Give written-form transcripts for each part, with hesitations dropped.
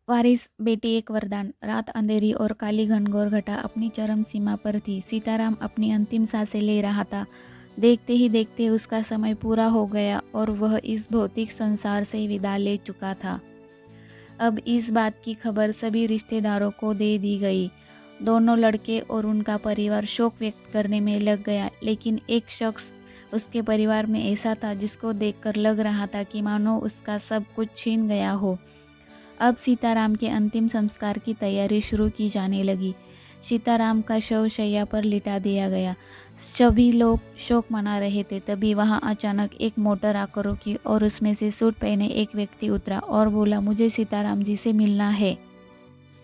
वारिस बेटी एक वरदान। रात अंधेरी और काली घनघोर घटा अपनी चरम सीमा पर थी। सीताराम अपनी अंतिम सांसें ले रहा था। देखते ही देखते उसका समय पूरा हो गया और वह इस भौतिक संसार से विदा ले चुका था। अब इस बात की खबर सभी रिश्तेदारों को दे दी गई। दोनों लड़के और उनका परिवार शोक व्यक्त करने में लग गया, लेकिन एक शख्स उसके परिवार में ऐसा था जिसको देखकर लग रहा था कि मानो उसका सब कुछ छीन गया हो। अब सीताराम के अंतिम संस्कार की तैयारी शुरू की जाने लगी। सीताराम का शव शैया पर लिटा दिया गया। सभी लोग शोक मना रहे थे। तभी वहां अचानक एक मोटर आकर रुकी और उसमें से सूट पहने एक व्यक्ति उतरा और बोला, मुझे सीताराम जी से मिलना है।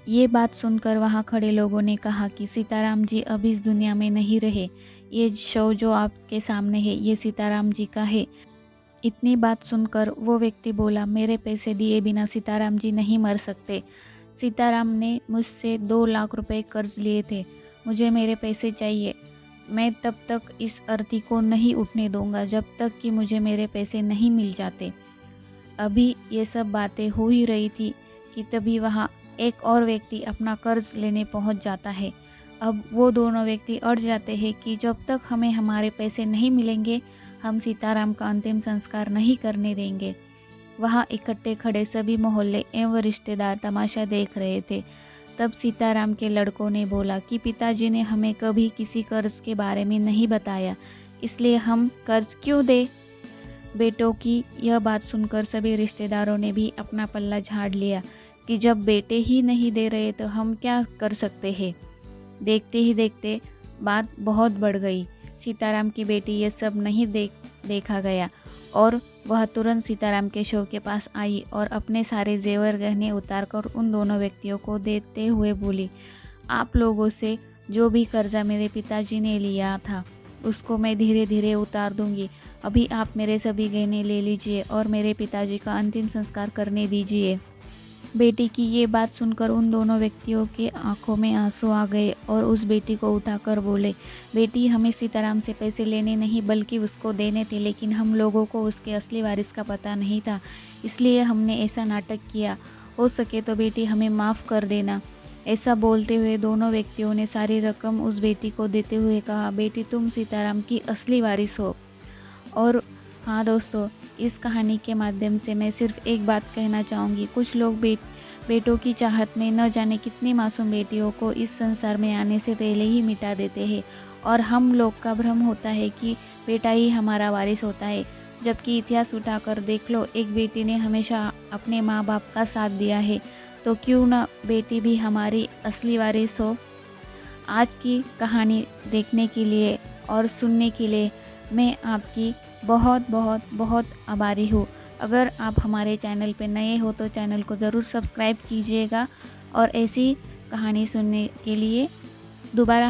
ये बात सुनकर वहां खड़े लोगों ने कहा कि सीताराम जी अब इस दुनिया में नहीं रहे। ये शव जो आपके सामने है ये सीताराम जी का है। इतनी बात सुनकर वो व्यक्ति बोला, मेरे पैसे दिए बिना सीताराम जी नहीं मर सकते। सीताराम ने मुझसे 2 लाख रुपए कर्ज लिए थे। मुझे मेरे पैसे चाहिए। मैं तब तक इस अर्थी को नहीं उठने दूंगा जब तक कि मुझे मेरे पैसे नहीं मिल जाते। अभी ये सब बातें हो ही रही थी कि तभी वहाँ एक और व्यक्ति अपना कर्ज लेने पहुँच जाता है। अब वो दोनों व्यक्ति अड़ जाते हैं कि जब तक हमें हमारे पैसे नहीं मिलेंगे हम सीताराम का अंतिम संस्कार नहीं करने देंगे। वहाँ इकट्ठे खड़े सभी मोहल्ले एवं रिश्तेदार तमाशा देख रहे थे। तब सीताराम के लड़कों ने बोला कि पिताजी ने हमें कभी किसी कर्ज के बारे में नहीं बताया, इसलिए हम कर्ज क्यों दें। बेटों की यह बात सुनकर सभी रिश्तेदारों ने भी अपना पल्ला झाड़ लिया कि जब बेटे ही नहीं दे रहे तो हम क्या कर सकते हैं। देखते ही देखते बात बहुत बढ़ गई। सीताराम की बेटी ये सब नहीं देखा गया और वह तुरंत सीताराम के शव के पास आई और अपने सारे जेवर गहने उतारकर उन दोनों व्यक्तियों को देते हुए बोली, आप लोगों से जो भी कर्जा मेरे पिताजी ने लिया था उसको मैं धीरे धीरे उतार दूंगी। अभी आप मेरे सभी गहने ले लीजिए और मेरे पिताजी का अंतिम संस्कार करने दीजिए। बेटी की ये बात सुनकर उन दोनों व्यक्तियों के आंखों में आंसू आ गए और उस बेटी को उठाकर बोले, बेटी हमें सीताराम से पैसे लेने नहीं बल्कि उसको देने थे, लेकिन हम लोगों को उसके असली वारिस का पता नहीं था, इसलिए हमने ऐसा नाटक किया। हो सके तो बेटी हमें माफ़ कर देना। ऐसा बोलते हुए दोनों व्यक्तियों ने सारी रकम उस बेटी को देते हुए कहा, बेटी तुम सीताराम की असली वारिस हो। और हाँ दोस्तों, इस कहानी के माध्यम से मैं सिर्फ एक बात कहना चाहूँगी, कुछ लोग बेटों की चाहत में न जाने कितनी मासूम बेटियों को इस संसार में आने से पहले ही मिटा देते हैं और हम लोग का भ्रम होता है कि बेटा ही हमारा वारिस होता है, जबकि इतिहास उठाकर देख लो, एक बेटी ने हमेशा अपने माँ बाप का साथ दिया है, तो क्यों ना बेटी भी हमारी असली वारिस हो। आज की कहानी देखने के लिए और सुनने के लिए मैं आपकी बहुत बहुत बहुत आभारी हूँ। अगर आप हमारे चैनल पर नए हो तो चैनल को ज़रूर सब्सक्राइब कीजिएगा और ऐसी कहानी सुनने के लिए दोबारा